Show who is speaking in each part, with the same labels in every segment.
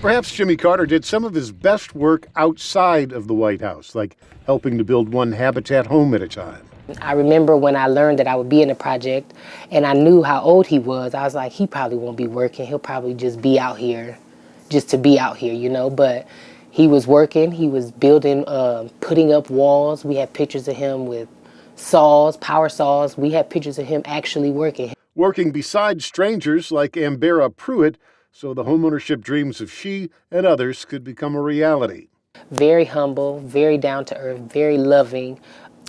Speaker 1: Perhaps Jimmy Carter did some of his best work outside of the White House, like helping to build one habitat home at a time.
Speaker 2: I remember when I learned that I would be in the project and I knew how old he was, I was like, he probably won't be working. He'll probably just be out here, just to be out here, you know? But he was working, he was building, putting up walls. We had pictures of him with saws, power saws. We had pictures of him actually working.
Speaker 1: Working beside strangers like Ambera Pruitt, so the homeownership dreams of she and others could become a reality.
Speaker 2: Very humble, very down to earth, very loving.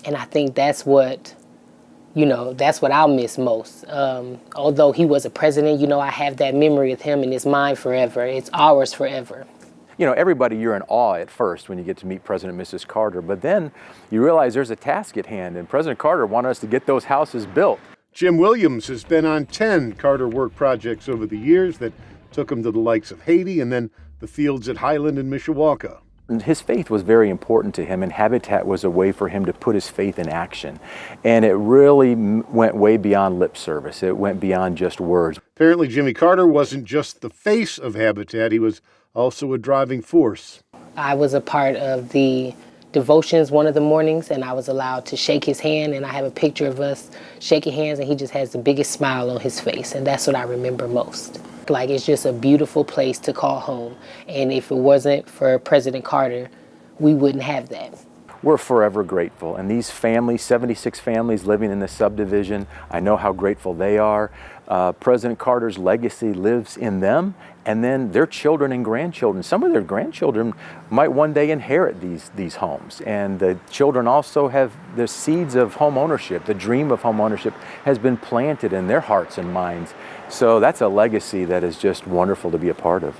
Speaker 2: And I think that's what, that's what I'll miss most. Although he was a president, I have that memory of him and it's mine forever. It's ours forever.
Speaker 3: Everybody, you're in awe at first when you get to meet President and Mrs. Carter, but then you realize there's a task at hand, and President Carter wanted us to get those houses built.
Speaker 1: Jim Williams has been on 10 Carter work projects over the years that took him to the likes of Haiti and then the fields at Highland and Mishawaka.
Speaker 3: His faith was very important to him, and Habitat was a way for him to put his faith in action. And it really went way beyond lip service. It went beyond just words.
Speaker 1: Apparently, Jimmy Carter wasn't just the face of Habitat, he was also a driving force.
Speaker 2: I was a part of the devotions one of the mornings, and I was allowed to shake his hand, and I have a picture of us shaking hands, and he just has the biggest smile on his face, and that's what I remember most. Like, it's just a beautiful place to call home, and if it wasn't for President Carter, we wouldn't have that.
Speaker 3: We're forever grateful, and these families, 76 families living in this subdivision, I know how grateful they are. President Carter's legacy lives in them, and then their children and grandchildren. Some of their grandchildren might one day inherit these homes, and the children also have the seeds of home ownership. The dream of home ownership has been planted in their hearts and minds. So that's a legacy that is just wonderful to be a part of.